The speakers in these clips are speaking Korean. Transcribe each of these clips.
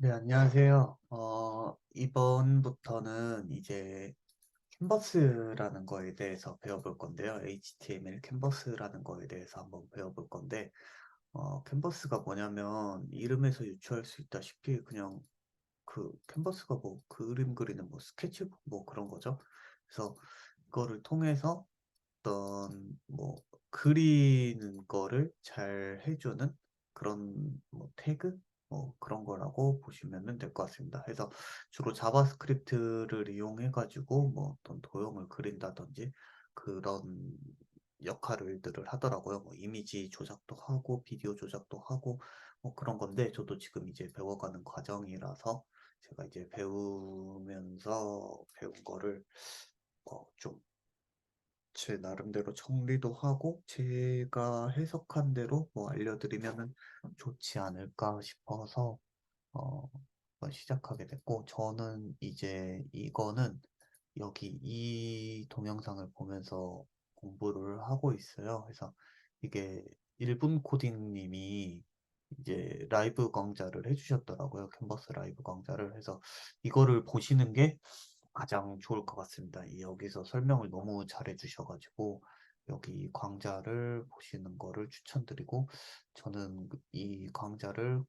네, 안녕하세요. 이번부터는 이제 캔버스라는 거에 대해서 배워볼 건데요. HTML 캔버스라는 거에 대해서 한번 배워볼 건데, 캔버스가 뭐냐면, 이름에서 유추할 수 있다시피, 그냥 캔버스가 뭐, 그림 그리는 뭐, 스케치북 뭐 그런 거죠. 그래서 이거를 통해서 어떤 뭐 그리는 거를 잘 해주는 그런 뭐 태그 뭐 그런 거라고 보시면 될 것 같습니다. 그래서 주로 자바스크립트를 이용해 가지고 뭐 어떤 도형을 그린다든지 그런 역할들을 하더라고요. 뭐 이미지 조작도 하고 비디오 조작도 하고 뭐 그런 건데 저도 지금 이제 배워가는 과정이라서 제가 이제 배우면서 배운 거를 좀 제 나름대로 정리도 하고 제가 해석한 대로 뭐 알려드리면은 좋지 않을까 싶어서 한번 시작하게 됐고 저는 이제 이거는 여기 이 동영상을 보면서 공부를 하고 있어요. 그래서 이게 일본 코딩님이 이제 라이브 강좌를 해주셨더라고요. 캔버스 라이브 강좌를 해서 이거를 보시는 게 가장 좋을 것 같습니다. 여기서 설명을 너무 잘해 주셔가지고 여기 강좌를 보시는 거를 추천드리고 저는 이 강좌를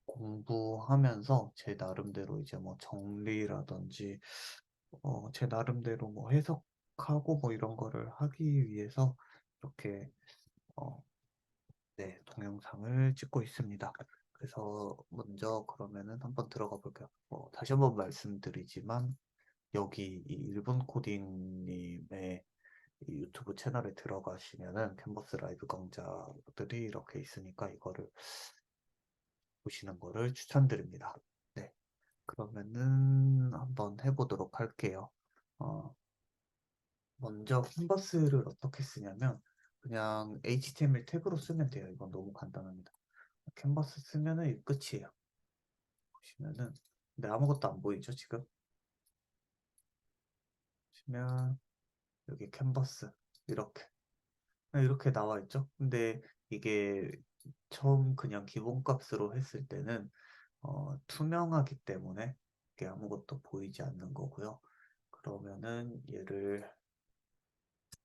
공부하면서 제 나름대로 이제 뭐 정리라든지 제 나름대로 뭐 해석하고 뭐 이런 거를 하기 위해서 이렇게 어, 네, 동영상을 찍고 있습니다. 그래서 먼저 그러면은 한번 들어가 볼게요. 다시 한번 말씀드리지만 여기 이 일본 코딩님의 이 유튜브 채널에 들어가시면은 캔버스 라이브 강좌들이 이렇게 있으니까 이거를 보시는 거를 추천드립니다. 네, 그러면은 한번 해보도록 할게요. 어, 먼저 캔버스를 어떻게 쓰냐면 그냥 HTML 태그로 쓰면 돼요. 이건 너무 간단합니다. 캔버스 쓰면은 이 끝이에요. 보시면은 근데 아무것도 안 보이죠 지금? 보시면 여기 캔버스 이렇게 나와 있죠. 근데 이게 처음 그냥 기본값으로 했을 때는 투명하기 때문에 이게 아무것도 보이지 않는 거고요. 그러면은 얘를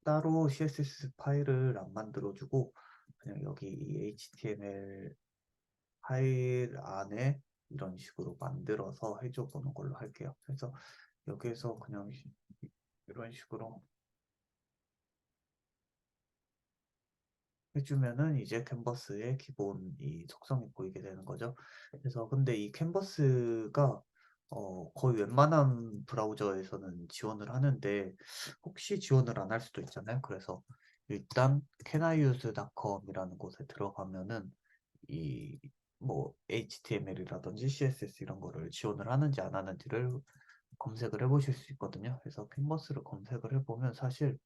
따로 CSS 파일을 안 만들어주고 그냥 여기 이 HTML 파일 안에 이런 식으로 만들어서 해줘 보는 걸로 할게요. 그래서 여기에서 그냥 이런 식으로 해주면은 이제 캔버스의 기본 이 속성이 보이게 되는 거죠. 그래서 근데 이 캔버스가 거의 웬만한 브라우저에서는 지원을 하는데 혹시 지원을 안 할 수도 있잖아요. 그래서 일단 canIUse.com이라는 곳에 들어가면은 이 뭐 HTML이라든지 CSS 이런 거를 지원을 하는지 안 하는지를 검색을 해보실 수 있거든요. 그래서 캔버스를 검색을 해보면 사실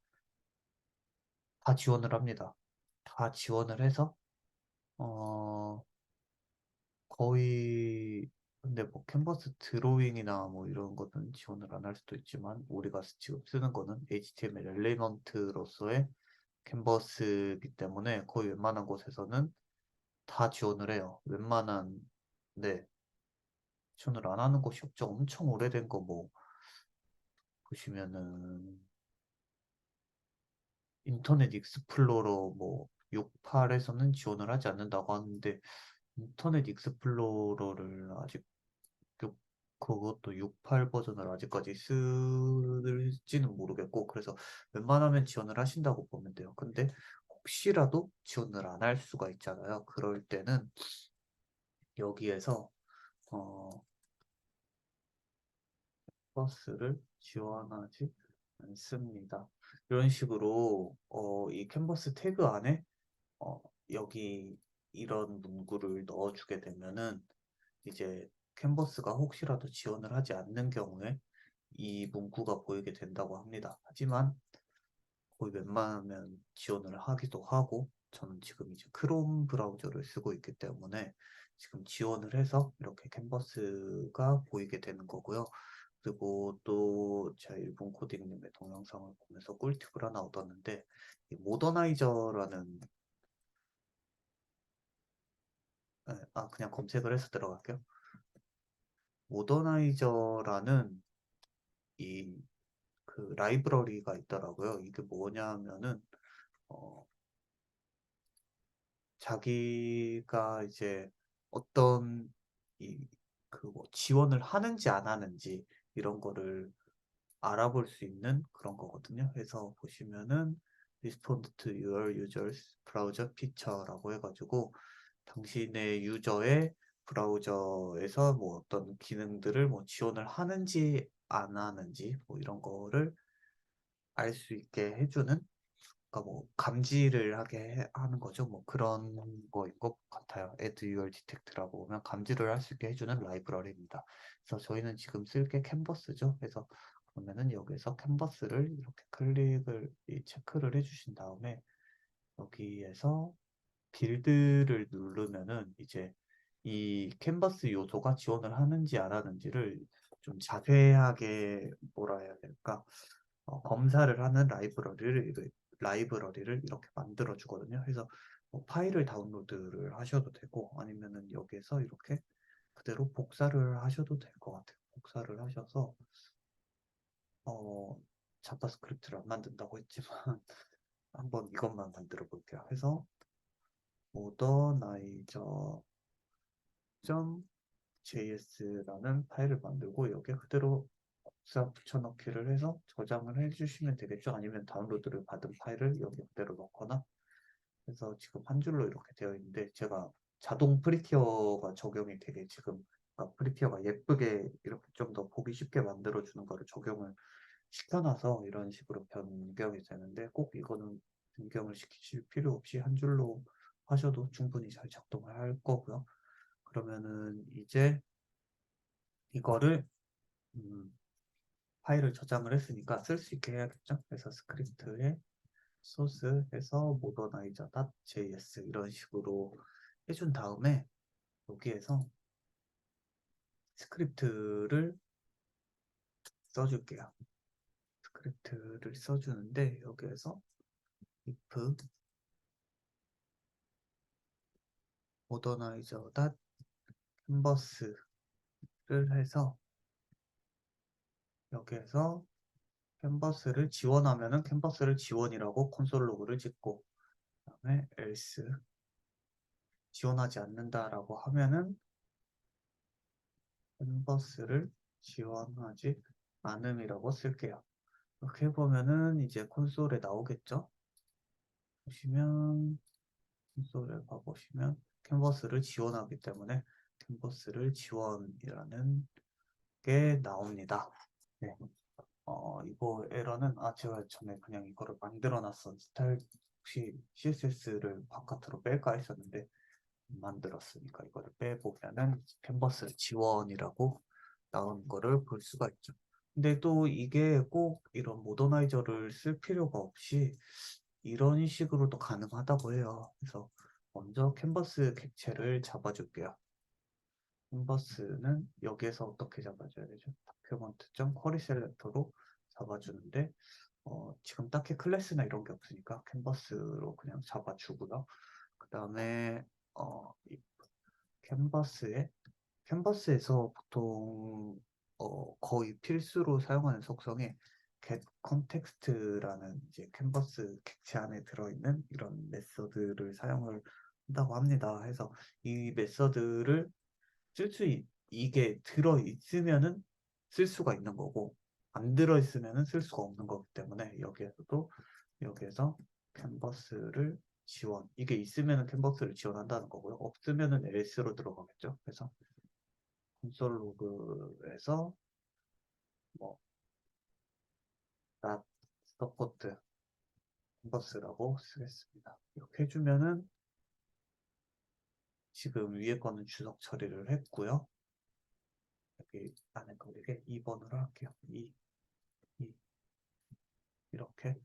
다 지원을 합니다. 다 지원을 해서 어, 거의, 근데 뭐 캔버스 드로잉이나 뭐 이런 거는 지원을 안 할 수도 있지만, 우리가 지금 쓰는 거는 HTML 엘리먼트로서의 캔버스이기 때문에 거의 웬만한 곳에서는 다 지원을 해요. 네, 지원을 안 하는 곳이 없죠. 엄청 오래된 거 뭐, 보시면은, 인터넷 익스플로러 뭐, 68에서는 지원을 하지 않는다고 하는데, 인터넷 익스플로러를 아직 육- 그것도 68 버전을 아직까지 쓸지는 모르겠고, 그래서 웬만하면 지원을 하신다고 보면 돼요. 근데 혹시라도 지원을 안 할 수가 있잖아요. 그럴 때는 여기에서, 어, 버스를 지원하지 않습니다. 이런 식으로, 이 캔버스 태그 안에, 어, 여기 이런 문구를 넣어주게 되면은, 이제 캔버스가 혹시라도 지원을 하지 않는 경우에 이 문구가 보이게 된다고 합니다. 하지만 거의 웬만하면 지원을 하기도 하고 저는 지금 이제 크롬 브라우저를 쓰고 있기 때문에 지금 지원을 해서 이렇게 캔버스가 보이게 되는 거고요. 그리고 또 제가 일본 코딩님의 동영상을 보면서 꿀팁을 하나 얻었는데 이 모더나이저라는 그냥 검색을 해서 들어갈게요. 모더나이저라는 이 그 라이브러리가 있더라고요. 이게 뭐냐면은 어, 자기가 이제 어떤 이 그 뭐 지원을 하는지 안 하는지 이런 거를 알아볼 수 있는 그런 거거든요. 그래서 보시면은 Respond to your users browser feature라고 해가지고 당신의 유저의 브라우저에서 뭐 어떤 기능들을 뭐 지원을 하는지 안 하는지 뭐 이런 거를 알 수 있게 해주는, 그러니까 뭐 감지를 하는 거죠. 뭐 그런 거인 것 같아요. Add Your Detect라고 보면 감지를 할 수 있게 해주는 라이브러리입니다. 그래서 저희는 지금 쓸 게 캔버스죠. 그래서 그러면은 여기서 캔버스를 이렇게 체크를 해주신 다음에 여기에서 빌드를 누르면은 이제 이 캔버스 요소가 지원을 하는지 안 하는지를 좀 자세하게 뭐라 해야 될까? 검사를 하는 라이브러리를 이렇게 만들어 주거든요. 그래서 뭐 파일을 다운로드를 하셔도 되고 아니면은 여기에서 이렇게 그대로 복사를 하셔도 될 것 같아요. 복사를 하셔서 어, 자바스크립트를 안 만든다고 했지만 한번 이것만 만들어 볼게요. 해서 modernizer.js라는 파일을 만들고 여기에 그대로 복사 붙여넣기를 해서 저장을 해주시면 되겠죠. 아니면 다운로드를 받은 파일을 여기 그대로 넣거나. 그래서 지금 한 줄로 이렇게 되어 있는데 제가 자동 프리티어가 적용이 되게 지금, 그러니까 프리티어가 예쁘게 이렇게 좀 더 보기 쉽게 만들어주는 거를 적용을 시켜놔서 이런 식으로 변경이 되는데 꼭 이거는 변경을 시키실 필요 없이 한 줄로 하셔도 충분히 잘 작동을 할 거고요. 그러면은 이제 이거를 음, 파일을 저장을 했으니까 쓸 수 있게 해야겠죠. 그래서 스크립트에 소스해서 modernizer.js 이런 식으로 해준 다음에 여기에서 스크립트를 써줄게요. 스크립트를 써주는데 여기에서 if modernizer.canvas를 해서 여기에서 캔버스를 지원하면은 캔버스를 지원이라고 콘솔 로그를 찍고 그다음에 else 지원하지 않는다라고 하면은 캔버스를 지원하지 않음이라고 쓸게요. 이렇게 해보면은 이제 콘솔에 나오겠죠? 보시면 콘솔에 가보시면 캔버스를 지원하기 때문에 캔버스를 지원이라는 게 나옵니다. 네. 이거 에러는 제가 전에 그냥 이거를 만들어 놨던 스타일 혹시 CSS를 바깥으로 뺄까 했었는데 만들었으니까 이거를 빼보면은 캔버스 지원이라고 나온 거를 볼 수가 있죠. 근데 또 이게 꼭 이런 모더나이저를 쓸 필요가 없이 이런 식으로도 가능하다고 해요. 그래서 먼저 캔버스 객체를 잡아줄게요. 캔버스는 여기에서 어떻게 잡아줘야 되죠? document.query 셀렉터로 잡아주는데 지금 딱히 클래스나 이런 게 없으니까 캔버스로 그냥 잡아주고요. 그 다음에 이 캔버스에서 보통 거의 필수로 사용하는 속성에 get context라는 이제 캔버스 객체 안에 들어있는 이런 메서드를 사용을 한다고 합니다. 해서 이 메서드를 이게 들어있으면은 쓸 수가 있는 거고 안 들어있으면은 쓸 수가 없는 거기 때문에 여기에서 캔버스를 이게 있으면은 캔버스를 지원한다는 거고요. 없으면은 else로 들어가겠죠. 그래서 콘솔 로그에서 뭐 not support 캔버스라고 쓰겠습니다. 이렇게 해주면은 지금 위에 거는 주석 처리를 했고요. 여기 안에 거리게 2번으로 할게요. 2 이렇게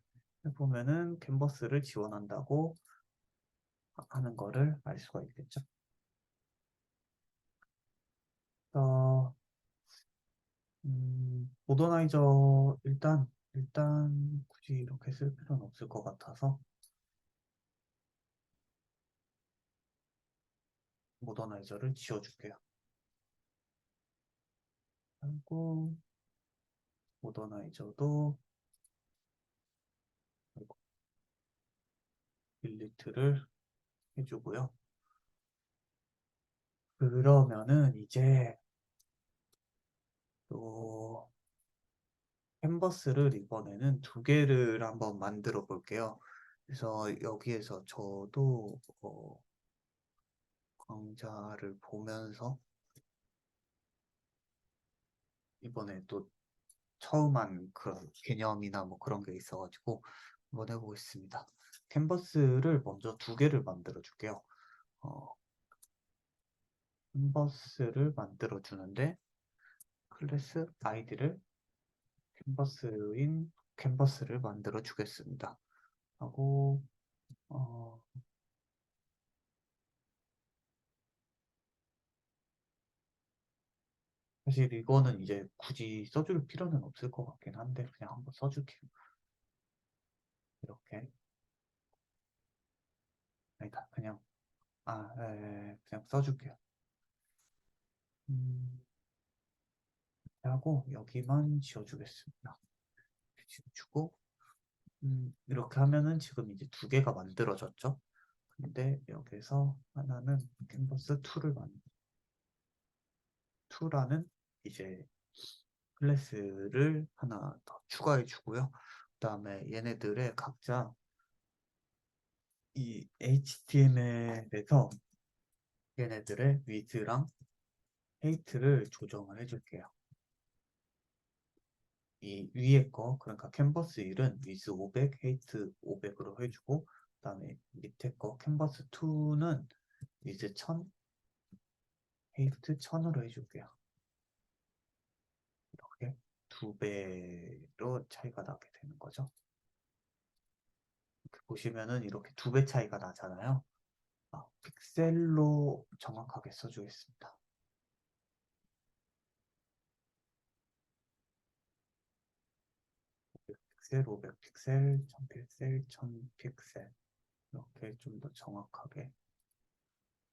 해보면은 캔버스를 지원한다고 하는 거를 알 수가 있겠죠. 어, 모더나이저 일단 굳이 이렇게 쓸 필요는 없을 것 같아서 모더나이저를 지워줄게요. 하고 모더나이저도 딜리트를 해주고요. 그러면은 이제 또 캔버스를 이번에는 두 개를 한번 만들어 볼게요. 그래서 여기에서 저도 강좌를 보면서 이번에 또 처음 한 그런 개념이나 뭐 그런 게 있어가지고 한번 해보겠습니다. 캔버스를 먼저 두 개를 만들어 줄게요. 어, 캔버스를 만들어 주는데 클래스 아이디를 캔버스를 만들어 주겠습니다. 하고 어, 사실 이거는 이제 굳이 써줄 필요는 없을 것 같긴 한데 그냥 한번 써줄게요. 이렇게 아니다 그냥 그냥 써줄게요. 음, 하고 여기만 지워주겠습니다. 지워주고 이렇게 하면은 지금 이제 두 개가 만들어졌죠. 근데 여기서 하나는 캔버스 2라는 이제 클래스를 하나 더 추가해 주고요. 그다음에 얘네들의 각자 이 HTML에서 얘네들의 width랑 height를 조정을 해줄게요. 이 위에 거 그러니까 캔버스 1은 width 500, height 500으로 해주고 그다음에 밑에 거 캔버스 2는 width 1000, height 1000으로 해줄게요. 이렇게 두 배로 차이가 나게 되는 거죠. 이렇게 보시면은 이렇게 두 배 차이가 나잖아요. 픽셀로 정확하게 써주겠습니다. 픽셀, 500픽셀, 1000픽셀, 1000픽셀 이렇게 좀 더 정확하게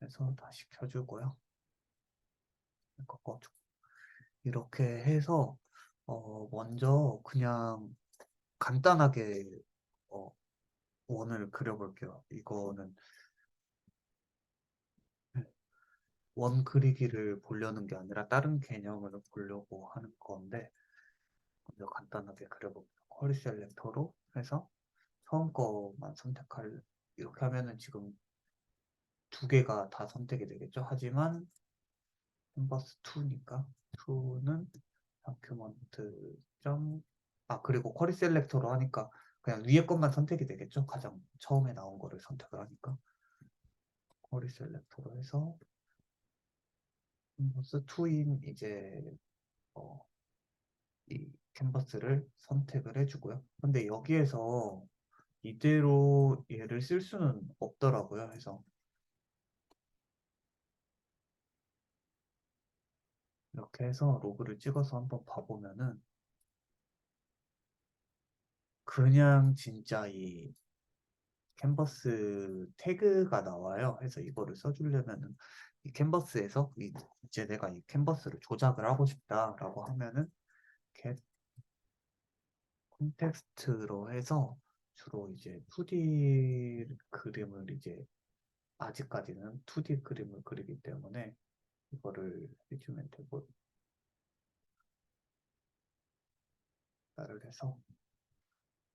해서 다시 켜주고요. 이거 꺼주고 이렇게 해서 먼저 그냥 간단하게 어, 원을 그려볼게요. 이거는 원 그리기를 보려는 게 아니라 다른 개념을 보려고 하는 건데 먼저 간단하게 그려봅니다. 쿼리 셀렉터로 해서 처음 거만 선택할 이렇게 하면은 지금 두 개가 다 선택이 되겠죠. 하지만 캔버스 2니까 2는 다큐먼트 점 그리고 쿼리 셀렉터로 하니까 그냥 위에 것만 선택이 되겠죠. 가장 처음에 나온 거를 선택을 하니까 쿼리 셀렉터로 해서 캔버스 2인 이제 어, 이 캔버스를 선택을 해주고요. 근데 여기에서 이대로 얘를 쓸 수는 없더라고요. 그래서 이렇게 해서 로그를 찍어서 한번 봐보면은 그냥 진짜 이 캔버스 태그가 나와요. 그래서 이거를 써주려면은 이 캔버스에서 이제 내가 이 캔버스를 조작을 하고 싶다라고 하면은 get 콘텍스트로 해서 주로 이제 2D 그림을 이제 아직까지는 2D 그림을 그리기 때문에 이거를 해주면 되고 나를 해서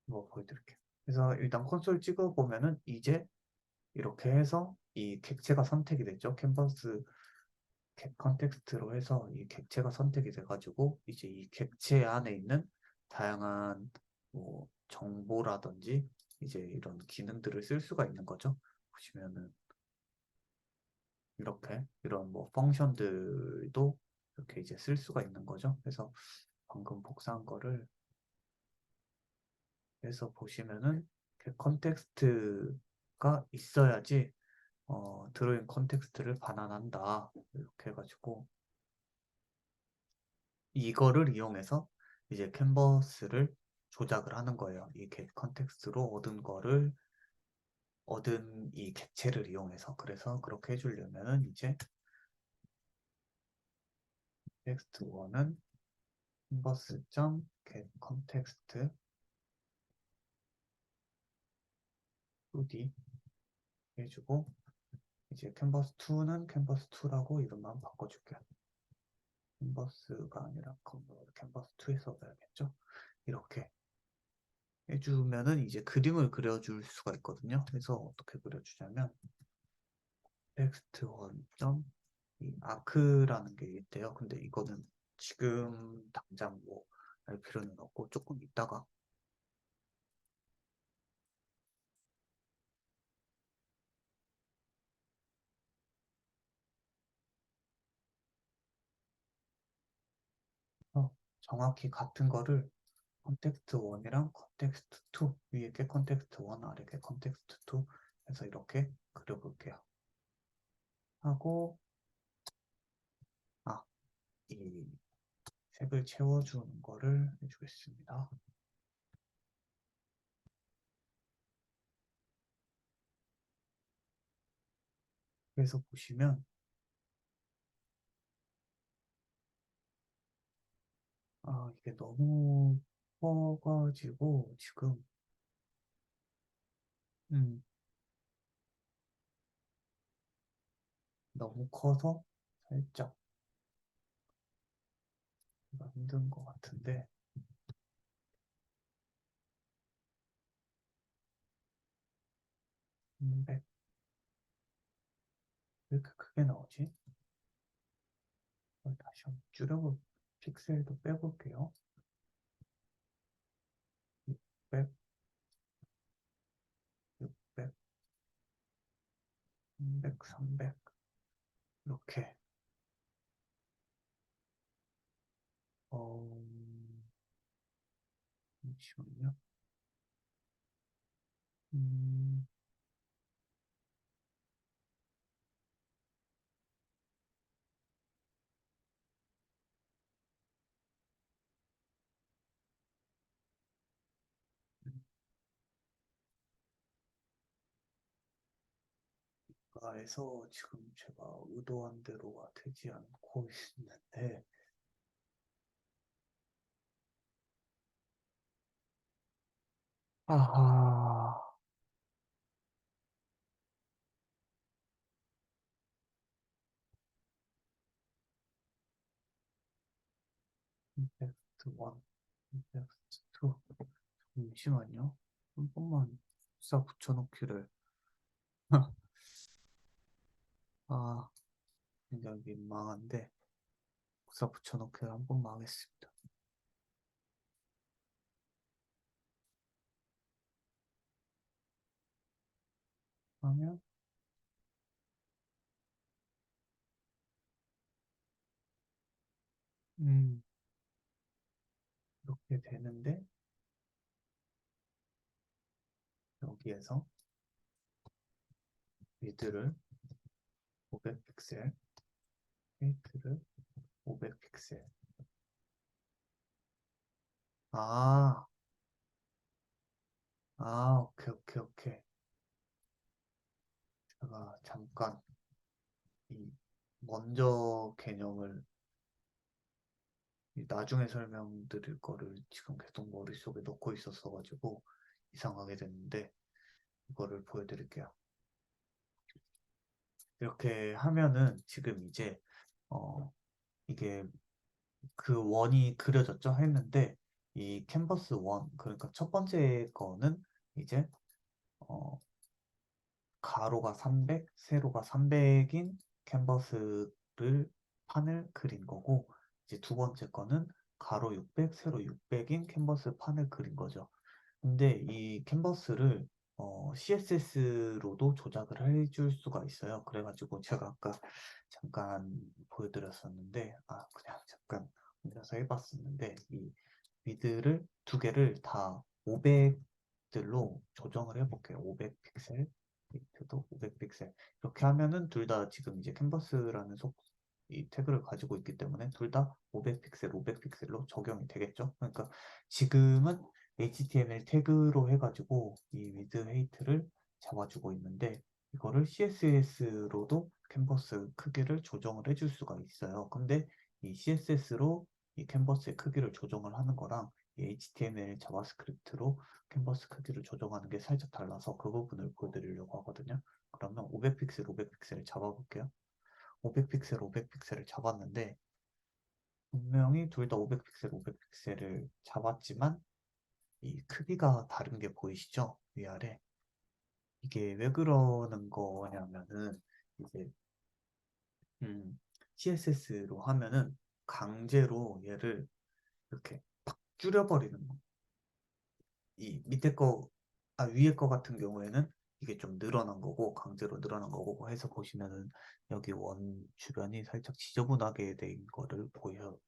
뭐 보여드릴게요. 그래서 일단 콘솔 찍어보면은 이제 이렇게 해서 이 객체가 선택이 됐죠. 캔버스 컨텍스트로 해서 이 객체가 선택이 돼가지고 이제 이 객체 안에 있는 다양한 뭐 정보라든지 이제 이런 기능들을 쓸 수가 있는 거죠. 보시면은 이렇게 이런 뭐 펑션들도 이렇게 이제 쓸 수가 있는 거죠. 그래서 방금 복사한 거를 해서 보시면은 컨텍스트가 있어야지 드로잉 컨텍스트를 반환한다. 이렇게 해가지고 이거를 이용해서 이제 캔버스를 조작을 하는 거예요. 이 컨텍스트로 얻은 이 객체를 이용해서. 그래서 그렇게 해주려면은 이제 텍스트 1은 canvas.get context 2D 해주고 이제 캔버스 2는 캔버스 2라고 이름만 바꿔줄게요. 캔버스가 아니라 캔버스 2에 써봐야겠죠? 이렇게 해주면은 이제 그림을 그려줄 수가 있거든요. 그래서 어떻게 그려주냐면 텍스트 원점 이 아크라는 게 있대요. 근데 이거는 지금 당장 뭐 알 필요는 없고 조금 있다가 정확히 같은 거를 컨텍스트 1이랑 컨텍스트 2 위에 게 컨텍스트 1 아래 게 컨텍스트 2 해서 이렇게 그려볼게요. 하고 이 색을 채워주는 거를 해주겠습니다. 그래서 보시면 이게 너무 커가지고 지금 음, 너무 커서 살짝 힘든 것 같은데 300, 왜 이렇게 크게 나오지? 다시 한번 줄여볼 픽셀도 빼볼게요. 600, 600, 300, 300 이렇게 어, 잠시만요. 음, 에서 지금 제가 의도한 대로가 되지 않고 있는데 아하 임팩트 1, 임팩트 2 잠시만요. 한 번만 싹 붙여놓기를 아 굉장히 민망한데 싹 붙여놓기를 한 번만 하겠습니다. 하면 음, 이렇게 되는데 여기에서 위드를 500픽셀, 헤이트를 500픽셀. 아, 오케이, 오케이, 오케이. 제가 잠깐 이 먼저 개념을 이 나중에 설명드릴 거를 지금 계속 머릿속에 넣고 있었어가지고 이상하게 됐는데 이거를 보여드릴게요. 이렇게 하면은 지금 이제 이게 그 원이 그려졌죠 했는데 이 캔버스 원 그러니까 첫 번째 거는 이제 어, 가로가 300, 세로가 300인 캔버스를 판을 그린 거고 이제 두 번째 거는 가로 600, 세로 600인 캔버스 판을 그린 거죠. 근데 이 캔버스를 CSS로도 조작을 해줄 수가 있어요. 그래가지고 제가 아까 잠깐 보여드렸었는데, 그냥 잠깐 혼자서 해봤었는데, 이 위드를 두 개를 다 500들로 조정을 해볼게요. 500픽셀, 위드도 500픽셀. 이렇게 하면은 둘 다 지금 이제 캔버스라는 이 태그를 가지고 있기 때문에 둘 다 500픽셀, 500픽셀로 적용이 되겠죠. 그러니까 지금은 HTML 태그로 해가지고 이 with height를 잡아주고 있는데 이거를 CSS로도 캔버스 크기를 조정을 해줄 수가 있어요. 근데 이 CSS로 이 캔버스의 크기를 조정을 하는 거랑 이 HTML 자바스크립트로 캔버스 크기를 조정하는 게 살짝 달라서 그 부분을 보여드리려고 하거든요. 그러면 500픽셀, 500픽셀을 잡아볼게요. 500픽셀, 500픽셀을 잡았는데 분명히 둘 다 500픽셀, 500픽셀을 잡았지만 이 크기가 다른 게 보이시죠? 위아래. 이게 왜 그러는 거냐면은 이제 CSS로 하면은 강제로 얘를 이렇게 팍 줄여버리는 거. 이 밑에 거, 위에 거 같은 경우에는 이게 좀 늘어난 거고, 강제로 늘어난 거고 해서 보시면은 여기 원 주변이 살짝 지저분하게 된 거를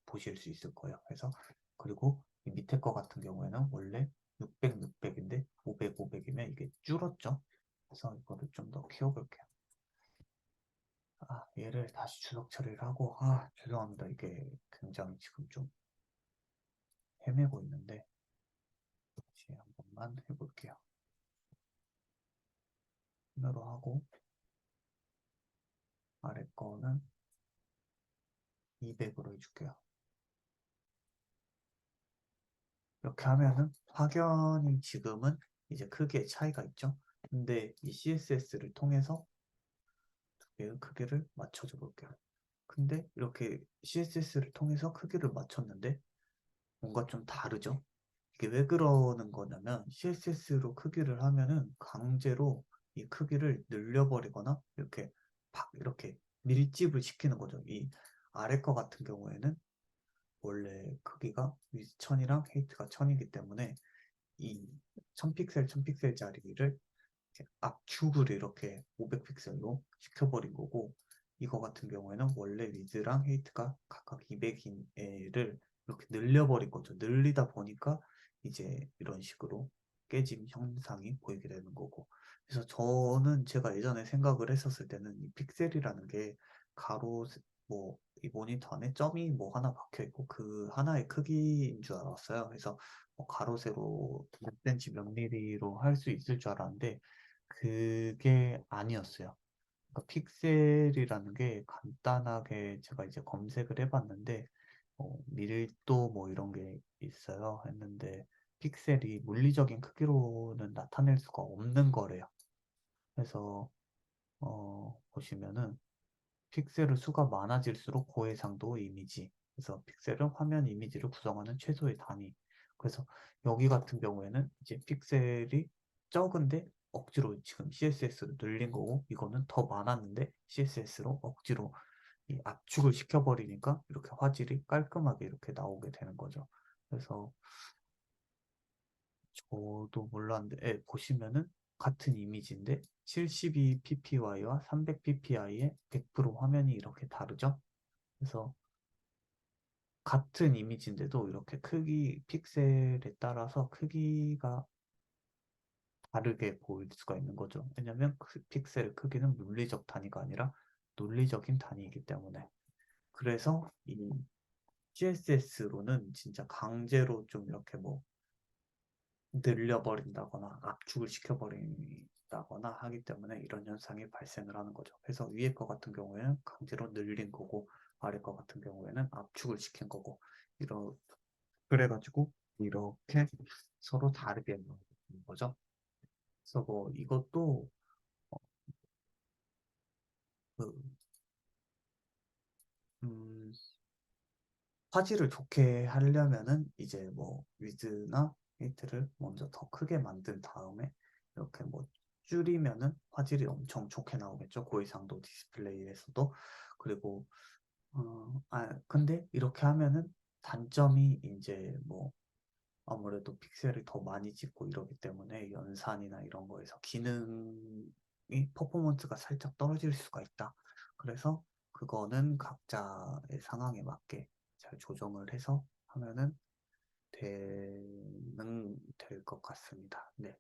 보실 수 있을 거예요. 그래서, 그리고 이 밑에 거 같은 경우에는 원래 600, 600인데 500, 500이면 이게 줄었죠. 그래서 이거를 좀 더 키워볼게요. 얘를 다시 주석 처리를 하고, 죄송합니다. 이게 굉장히 지금 좀 헤매고 있는데, 다시 한 번만 해볼게요. 하나로 하고, 아래 거는 200으로 해줄게요. 이렇게 하면은 확연히 지금은 이제 크기의 차이가 있죠. 근데 이 CSS를 통해서 두 개의 크기를 맞춰줘 볼게요. 근데 이렇게 CSS를 통해서 크기를 맞췄는데 뭔가 좀 다르죠? 이게 왜 그러는 거냐면 CSS로 크기를 하면은 강제로 이 크기를 늘려버리거나 이렇게 팍 이렇게 밀집을 시키는 거죠. 이 아래 거 같은 경우에는 원래 크기가 위즈 1000이랑 헤이트가 1000이기 때문에 이 1000픽셀 1000픽셀짜리를 압축을 이렇게 500픽셀로 시켜버린 거고 이거 같은 경우에는 원래 위즈랑 헤이트가 각각 200인 애를 이렇게 늘려버린 거죠. 늘리다 보니까 이제 이런 식으로 깨짐 현상이 보이게 되는 거고 그래서 저는 제가 예전에 생각을 했었을 때는 이 픽셀이라는 게 가로 뭐 이 모니터 안에 점이 뭐 하나 박혀 있고 그 하나의 크기인 줄 알았어요. 그래서 뭐 가로 세로 몇 센치 몇 미리로 할 수 있을 줄 알았는데 그게 아니었어요. 그러니까 픽셀이라는 게 간단하게 제가 이제 검색을 해봤는데 밀도 뭐 이런 게 있어요 했는데 픽셀이 물리적인 크기로는 나타낼 수가 없는 거래요. 그래서 보시면은 픽셀의 수가 많아질수록 고해상도 이미지. 그래서 픽셀은 화면 이미지를 구성하는 최소의 단위. 그래서 여기 같은 경우에는 이제 픽셀이 적은데 억지로 지금 CSS로 늘린 거고 이거는 더 많았는데 CSS로 억지로 이 압축을 시켜버리니까 이렇게 화질이 깔끔하게 이렇게 나오게 되는 거죠. 그래서 저도 몰랐는데 보시면은 같은 이미지인데 72ppi와 300ppi의 100% 화면이 이렇게 다르죠? 그래서 같은 이미지인데도 이렇게 크기, 픽셀에 따라서 크기가 다르게 보일 수가 있는 거죠. 왜냐면 그 픽셀의 크기는 물리적 단위가 아니라 논리적인 단위이기 때문에. 그래서 이 CSS로는 진짜 강제로 좀 이렇게 뭐 늘려버린다거나 압축을 시켜버린다거나 하기 때문에 이런 현상이 발생을 하는 거죠. 그래서 위에 거 같은 경우에는 강제로 늘린 거고 아래 거 같은 경우에는 압축을 시킨 거고 이런 그래가지고 이렇게 서로 다르게 나오는 거죠. 그래서 뭐 이것도 그, 음, 화질을 좋게 하려면은 이제 뭐 위드나 헤이트를 먼저 더 크게 만든 다음에 이렇게 뭐 줄이면은 화질이 엄청 좋게 나오겠죠. 고해상도 디스플레이에서도. 그리고 근데 이렇게 하면은 단점이 이제 뭐 아무래도 픽셀을 더 많이 찍고 이러기 때문에 연산이나 이런 거에서 기능이 퍼포먼스가 살짝 떨어질 수가 있다. 그래서 그거는 각자의 상황에 맞게 잘 조정을 해서 하면은 될 것 같습니다. 네.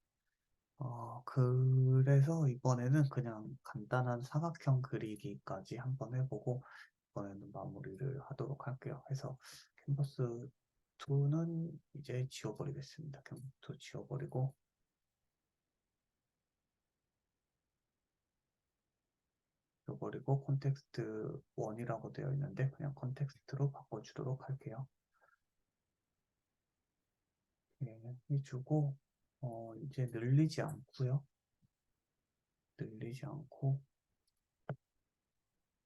그래서 이번에는 그냥 간단한 사각형 그리기까지 한번 해보고 이번에는 마무리를 하도록 할게요. 해서 캔버스 2는 이제 지워버리겠습니다. 캔버스 2 지워버리고 콘텍스트 1이라고 되어 있는데 그냥 콘텍스트로 바꿔주도록 할게요. 예, 해주고, 이제 늘리지 않고요. 늘리지 않고,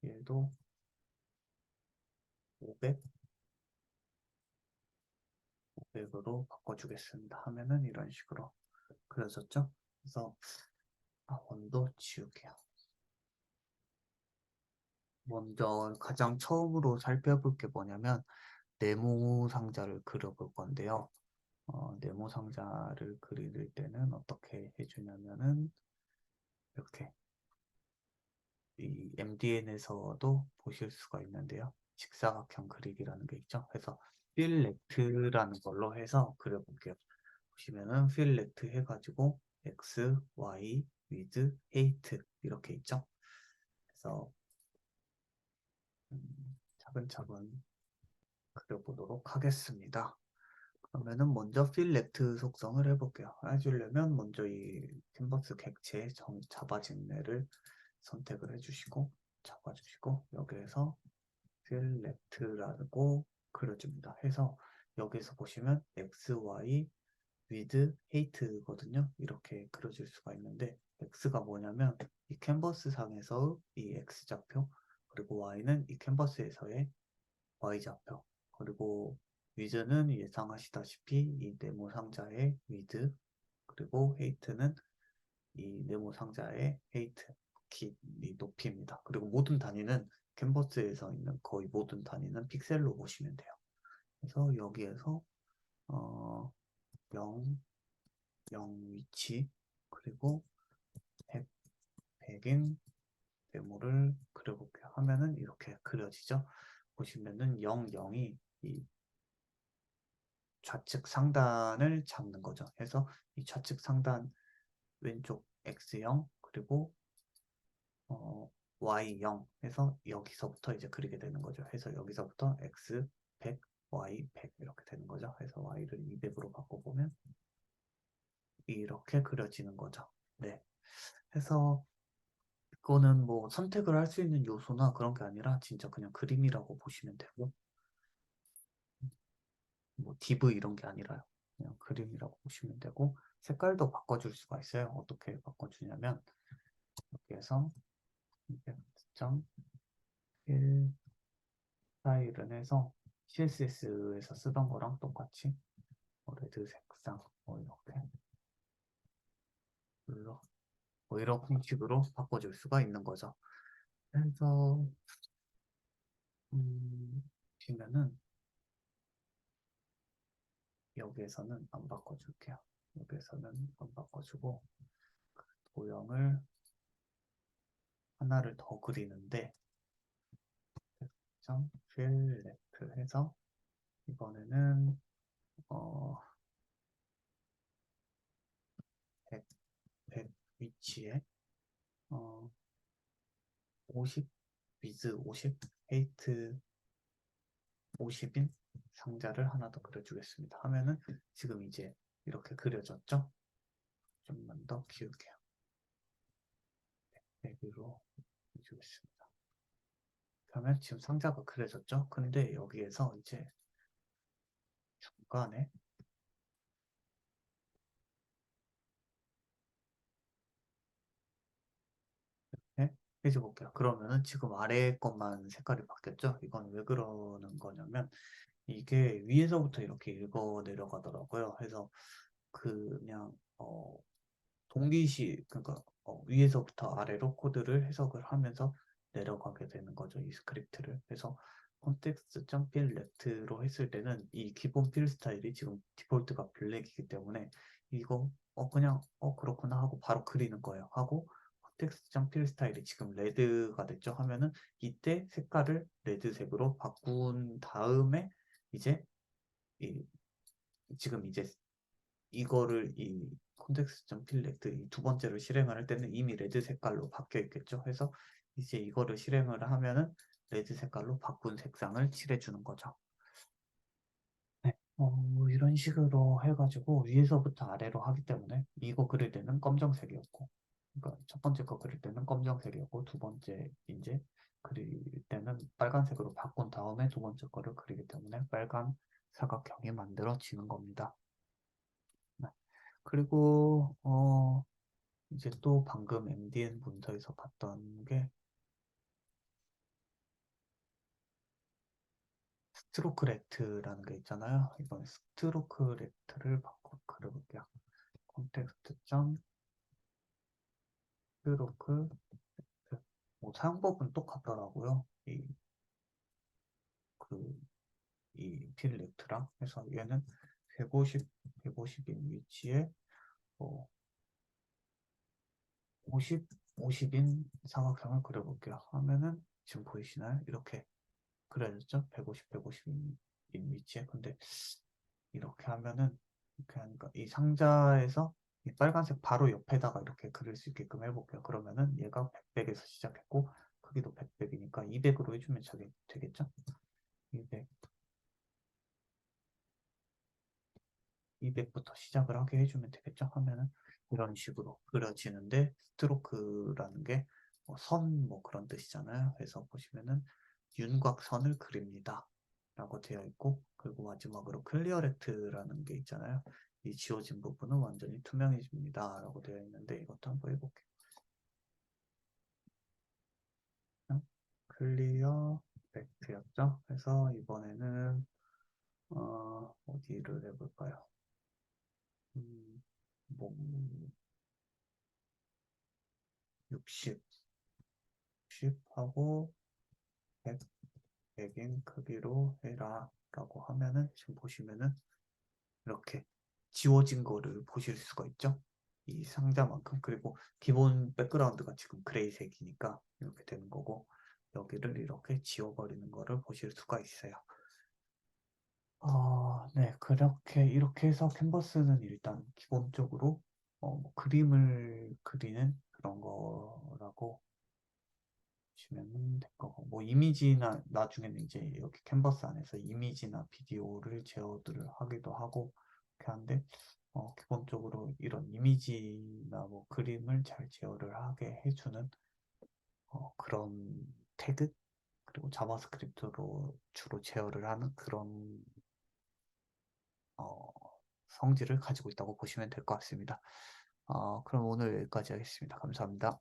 얘도 500, 500으로 바꿔주겠습니다. 하면은 이런 식으로 그려졌죠? 그래서 원도 지울게요. 먼저 가장 처음으로 살펴볼 게 뭐냐면 네모 상자를 그려볼 건데요. 네모 상자를 그릴 때는 어떻게 해주냐면은 이렇게 이 MDN에서도 보실 수가 있는데요. 직사각형 그리기라는 게 있죠. 그래서 필렉트라는 걸로 해서 그려볼게요. 보시면은 필렉트 해가지고 X, Y, with, height 이렇게 있죠. 그래서 차근차근 그려보도록 하겠습니다. 그러면은 먼저 필렉트 속성을 해볼게요. 해주려면 먼저 이 캔버스 객체 잡아진내를 선택을 해주시고 잡아주시고 여기에서 필렉트라고 그려줍니다. 해서 여기서 보시면 x, y, with, height거든요. 이렇게 그려줄 수가 있는데 x가 뭐냐면 이 캔버스 상에서 이 x좌표 그리고 y는 이 캔버스에서의 y좌표 그리고 with는 예상하시다시피 이 네모 상자의 with 그리고 height는 이 네모 상자의 height 이 높이입니다. 그리고 모든 단위는 캔버스에서 있는 거의 모든 단위는 픽셀로 보시면 돼요. 그래서 여기에서 어, 0, 0 위치 그리고 100, 100인 네모를 그려볼게요. 하면은 이렇게 그려지죠. 보시면은 0, 0이 이 좌측 상단을 잡는 거죠. 그래서 이 좌측 상단 왼쪽 X0 그리고 Y0 해서 여기서부터 이제 그리게 되는 거죠. 해서 여기서부터 X 100, Y 100 이렇게 되는 거죠. 해서 Y를 200으로 바꿔보면 이렇게 그려지는 거죠. 네. 해서 이거는 뭐 선택을 할 수 있는 요소나 그런 게 아니라 진짜 그냥 그림이라고 보시면 되고 뭐 디브 이런 게 아니라요. 그냥 그림이라고 보시면 되고 색깔도 바꿔줄 수가 있어요. 어떻게 바꿔주냐면 여기에서 200.1 스타일은 해서 CSS에서 쓰던 거랑 똑같이 레드 색상 이렇게 블루 이런 형식으로 바꿔줄 수가 있는 거죠. 그래서 보시면은 여기에서는 안 바꿔줄게요. 여기에서는 안 바꿔주고 도형을 하나를 더 그리는데 점 필레트 해서 이번에는 어, 100, 100 위치에 어, 50 위즈 50 헤이트 50인 상자를 하나 더 그려주겠습니다. 하면은 지금 이제 이렇게 그려졌죠? 좀만 더 키울게요. 100으로 해주겠습니다. 그러면 지금 상자가 그려졌죠? 근데 여기에서 이제 중간에 네? 해줘볼게요. 그러면은 지금 아래 것만 색깔이 바뀌었죠? 이건 왜 그러는 거냐면 이게 위에서부터 이렇게 읽어 내려가더라고요. 그래서 그냥 동기시 그러니까 위에서부터 아래로 코드를 해석을 하면서 내려가게 되는 거죠. 이 스크립트를. 그래서 context.필 left로 했을 때는 이 기본 필 스타일이 지금 디폴트가 블랙이기 때문에 이거 그냥 그렇구나 하고 바로 그리는 거예요. 하고 context.필 스타일이 지금 레드가 됐죠. 하면은 이때 색깔을 레드색으로 바꾼 다음에 이제 이 지금 이제 이거를 이 context.필렉트 이 두 번째로 실행을 할 때는 이미 레드 색깔로 바뀌어 있겠죠. 그래서 이제 이거를 실행을 하면은 레드 색깔로 바꾼 색상을 칠해주는 거죠. 네. 이런 식으로 해가지고 위에서부터 아래로 하기 때문에 이거 그릴 때는 검정색이었고, 그러니까 첫 번째 거 그릴 때는 검정색이었고 두 번째 이제 그릴 때는 빨간색으로 바꾼 다음에 두 번째 거를 그리기 때문에 빨간 사각형이 만들어지는 겁니다. 그리고 이제 또 방금 MDN 문서에서 봤던 게 스트로크 렉트라는 게 있잖아요. 이번 스트로크 렉트를 바꿔 그려볼게요. 콘텍스트 점 스트로크 뭐 사용법은 똑같더라고요. 그, 이 렉트랑 해서 얘는 150, 150인 위치에 뭐 50, 50인 사각형을 그려볼게요. 하면은 지금 보이시나요? 이렇게 그려졌죠? 150, 150인 위치에. 근데 이렇게 하면은 그냥 이 상자에서 이 빨간색 바로 옆에다가 이렇게 그릴 수 있게끔 해볼게요. 그러면은 얘가 100에서 시작했고 크기도 100이니까 200으로 해주면 되겠죠? 200, 200부터 시작을 하게 해주면 되겠죠? 하면은 이런 식으로 그려지는데 스트로크라는 게 선 뭐 그런 뜻이잖아요. 그래서 보시면은 윤곽선을 그립니다. 라고 되어 있고 그리고 마지막으로 클리어렉트라는 게 있잖아요. 이 지워진 부분은 완전히 투명해집니다. 라고 되어 있는데 이것도 한번 해볼게요. 클리어 렉트였죠. 그래서 이번에는 어디를 해볼까요? 뭐 60, 60하고 100, 100인 크기로 해라 라고 하면은 지금 보시면은 이렇게 지워진 거를 보실 수가 있죠. 이 상자만큼. 그리고 기본 백그라운드가 지금 그레이색이니까 이렇게 되는 거고 여기를 이렇게 지워버리는 거를 보실 수가 있어요. 네, 이렇게 해서 캔버스는 일단 기본적으로 뭐 그림을 그리는 그런 거라고 보시면 될 거고, 뭐 이미지나 나중에는 이제 이렇게 캔버스 안에서 이미지나 비디오를 제어를 하기도 하고 이렇게 하는데 기본적으로 이런 이미지나 뭐 그림을 잘 제어를 하게 해주는 그런 태그 그리고 자바스크립트로 주로 제어를 하는 그런 어, 성질을 가지고 있다고 보시면 될 것 같습니다. 그럼 오늘 여기까지 하겠습니다. 감사합니다.